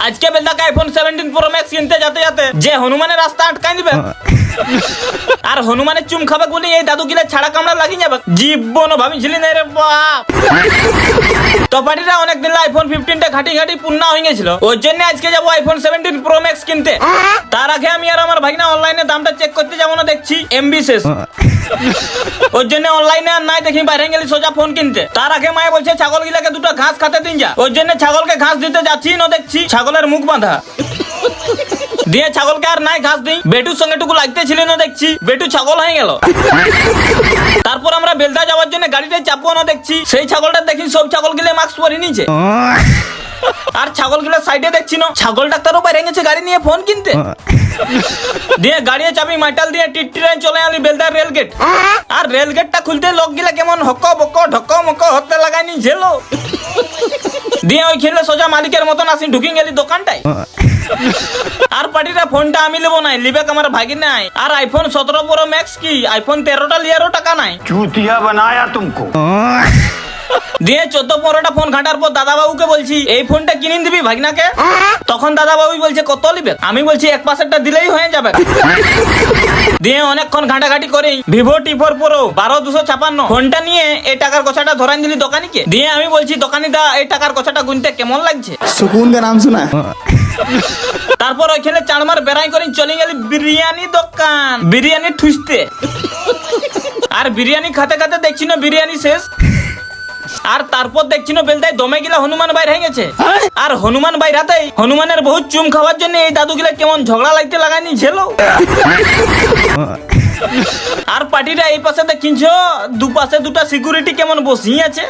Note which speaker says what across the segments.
Speaker 1: আজকে বেলদাকে iPhone 17 pro max কিনতে যেতে যেতে যে হনুমানের রাস্তা আটকাই দিবে আর হনুমানের চুম খাবে বলে এই দাদু গিলে ছাড়া কামড়া লাগিয়ে যাবে, জীবনও ভাবিছিলি না রে বাপ। তো পার্টিরা অনেকদিন আইফোন 15টা ঘাটি ঘাটি পূর্ণ হয়ে গেছিল, ওই জন্য আজকে যাবো আইফোন 17 প্রো ম্যাক্স কিনতে। তার আগে আমি আর আমার ভাগনা অনলাইনে দামটা চেক করতে যাবো না, দেখছি এমবি শেষ, ওই জন্য অনলাইনে আর নাই দেখি বাইরে গেলি সোজা ফোন কিনতে। তার আগে মায়ে বলছে ছাগল গিলাকে দুটো ঘাস খাতে দিন যা, ওই জন্য ছাগলকে ঘাস দিতে যাচ্ছি, না দেখছি ছাগলের মুখ বাঁধা দিয়ে ছাগলকে আর নাই ঘাস দিই, বেটুর সঙ্গে টুকু লাগতে ছিল না দেখছি বেটু ছাগল হয়ে গেল। তারপর আমরা বেলদা যাওয়ার জন্য গাড়িতে চাপবো না দেখছি সেই ছাগলটা দেখি সব ছাগল গিলে মাস্ক পরে নিচে, আর ছাগল গুলো সাইডে দেখছি না ছাগল ডাক্তারও বাইরে গেছে গাড়ি নিয়ে ফোন কিনতে। দিয়ে গাড়িয়ে চাবি মাইটাল দিয়ে টিট্টিরে চলে আলি বেলদার রেল গেট, আর রেল গেটটা খুলতে লোক গিলা কেমন হক বক ঢক মক হতে লাগাইনি ঝেলো। দিয়ে ওই খেলে সোজা মালিকের মতন আসি ঢুকিং গেলি দোকানটায়। আর পার্টিটা ফোনটা আমি নেবো নাই, লিবেক আমার ভাগি নাই। আর আইফোন 17 প্রো ম্যাক্স কি আইফোন 13টা লিয়ারও টাকা নাই,
Speaker 2: चूतिया बनाया तुमको।
Speaker 1: দিয়ে 14-15টা ফোন ঘাটার পর দাদা বাবুকে বলছি এই ফোনটা কিনে দিবি ভাগনাকে। তখন দাদা বাবু বলছে কত লিবে, আমি বলছি এক পাশেরটা দিলেই হয়ে যাবে। দিয়ে অনেকক্ষণ ঘাটাঘাটি করি ভিভো T4 প্রো 12256 ফোনটা নিয়ে এই টাকার কথাটা ধরান দিলি দোকানিকে। দিয়ে আমি বলছি দোকানি দা এই টাকার কথাটা গুনতে কেমন লাগছে,
Speaker 3: सुकून का नाम सुना है?
Speaker 1: তারপর ওইখানে চারমার বেড়াই করে চলে গেলি বিরিয়ানি দোকান, বিরিয়ানি ঠুসতে। আর বিরিয়ানি খাতে খাতে দেখছি না বিরিয়ানি শেষ, আর তারপর দেখছি না বেলদায় দমে গিলা হনুমান বাইর হয়ে গেছে। আর হনুমান বাইর হাতেই হনুমানের বহুত চুম খাওয়ার জন্য এই দাদু গিলা কেমন ঝগড়া লাগতে লাগাইনি ঝেলো। আর পার্টিটা এই পাশে দেখিছ দুপাশে দুটা সিকিউরিটি কেমন বসি আছে,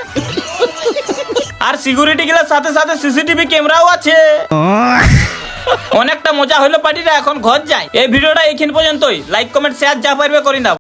Speaker 1: আর সিকিউরিটি গিলার সাথে সাথে সিসিটিভি ক্যামেরাও আছে। অনেকটা মজা হইলো পার্টিটা, এখন ঘর যায়। এই ভিডিওটা এইখান পর্যন্তই, লাইক কমেন্ট শেয়ার যা পারবে করি দাও।